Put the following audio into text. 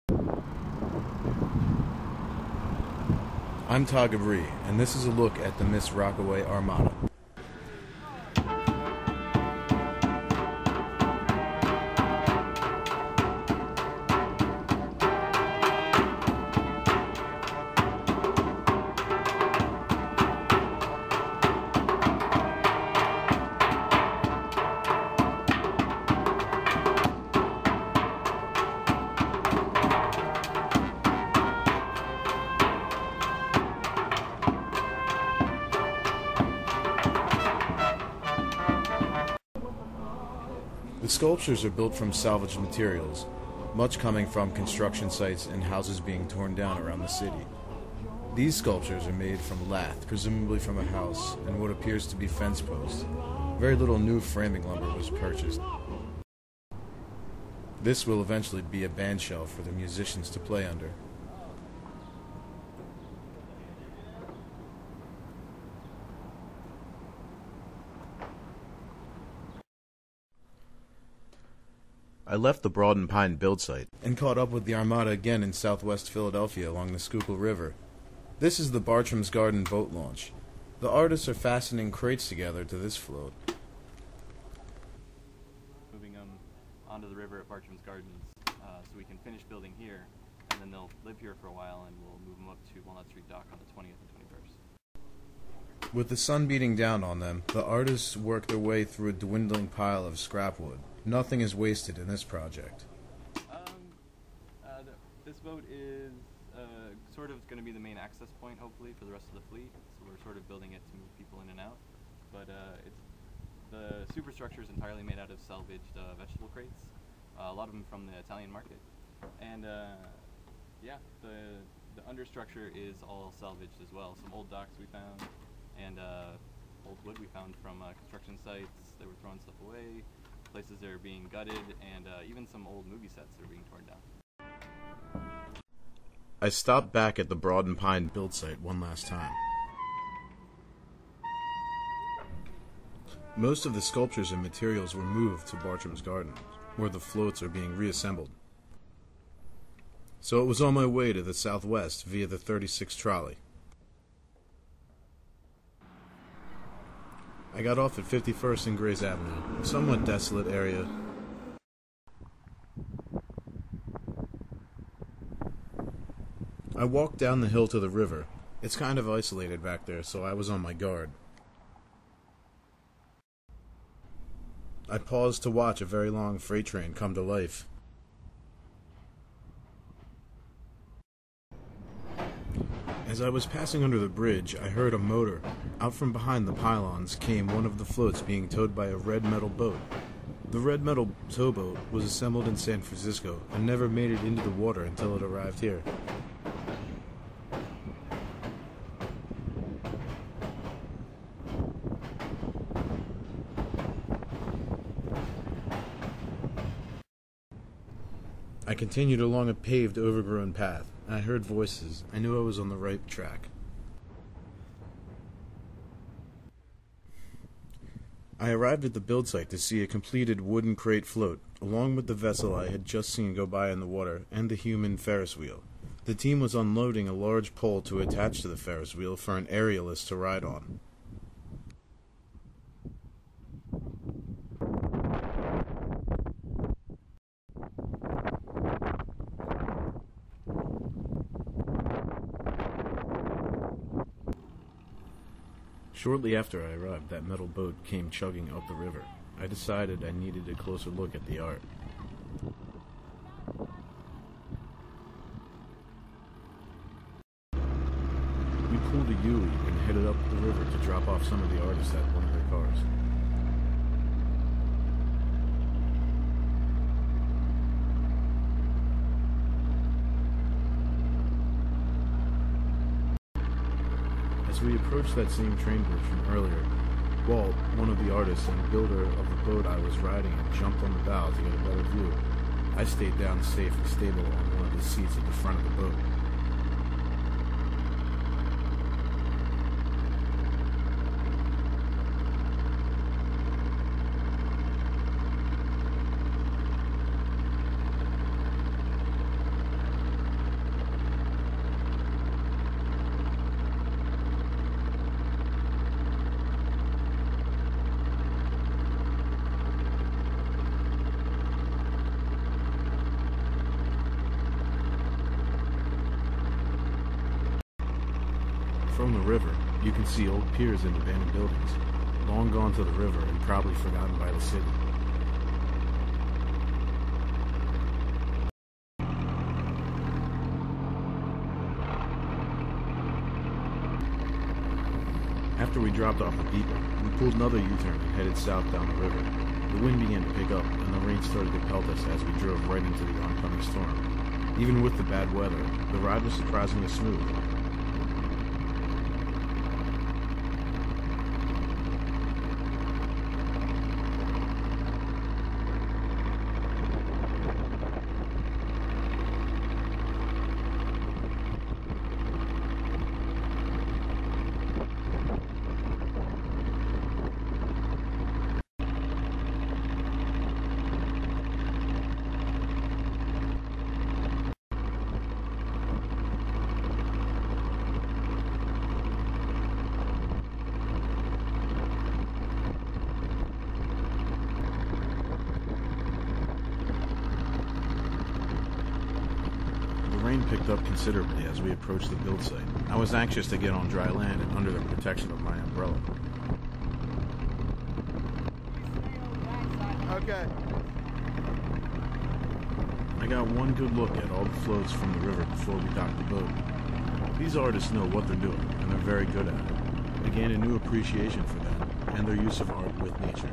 I'm Ptah Gabrie, and this is a look at the Miss Rockaway Armada. The sculptures are built from salvaged materials, much coming from construction sites and houses being torn down around the city. These sculptures are made from lath, presumably from a house, and what appears to be fence posts. Very little new framing lumber was purchased. This will eventually be a band shell for the musicians to play under. I left the Broad and Pine build site and caught up with the Armada again in southwest Philadelphia along the Schuylkill River. This is the Bartram's Garden boat launch. The artists are fastening crates together to this float. Moving them onto the river at Bartram's Gardens so we can finish building here, and then they'll live here for a while, and we'll move them up to Walnut Street Dock on the 20th and 21st. With the sun beating down on them, the artists work their way through a dwindling pile of scrap wood. Nothing is wasted in this project. This boat is sort of going to be the main access point, hopefully, for the rest of the fleet. So we're sort of building it to move people in and out. But the superstructure is entirely made out of salvaged vegetable crates, a lot of them from the Italian market. And yeah, the understructure is all salvaged as well. Some old docks we found, and old wood we found from construction sites. They were throwing stuff away. Places that are being gutted, and even some old movie sets that are being torn down. I stopped back at the Broad and Pine build site one last time. Most of the sculptures and materials were moved to Bartram's Garden, where the floats are being reassembled. So it was on my way to the southwest via the 36 trolley. I got off at 51st and Grays Avenue, a somewhat desolate area. I walked down the hill to the river. It's kind of isolated back there, so I was on my guard. I paused to watch a very long freight train come to life. As I was passing under the bridge, I heard a motor. Out from behind the pylons came one of the floats being towed by a red metal boat. The red metal towboat was assembled in San Francisco and never made it into the water until it arrived here. I continued along a paved, overgrown path. I heard voices. I knew I was on the right track. I arrived at the build site to see a completed wooden crate float, along with the vessel I had just seen go by in the water, and the human Ferris wheel. The team was unloading a large pole to attach to the Ferris wheel for an aerialist to ride on. Shortly after I arrived, that metal boat came chugging up the river. I decided I needed a closer look at the art. We pulled a U and headed up the river to drop off some of the artists at one of their cars. As we approached that same train bridge from earlier, Walt, one of the artists and builder of the boat I was riding in, jumped on the bow to get a better view. I stayed down safe and stable on one of the seats at the front of the boat. From the river, you can see old piers and abandoned buildings, long gone to the river and probably forgotten by the city. After we dropped off the people, we pulled another U-turn and headed south down the river. The wind began to pick up, and the rain started to pelt us as we drove right into the oncoming storm. Even with the bad weather, the ride was surprisingly smooth. The rain picked up considerably as we approached the build site. I was anxious to get on dry land and under the protection of my umbrella. Okay. I got one good look at all the floats from the river before we docked the boat. These artists know what they're doing, and they're very good at it. I gained a new appreciation for them and their use of art with nature.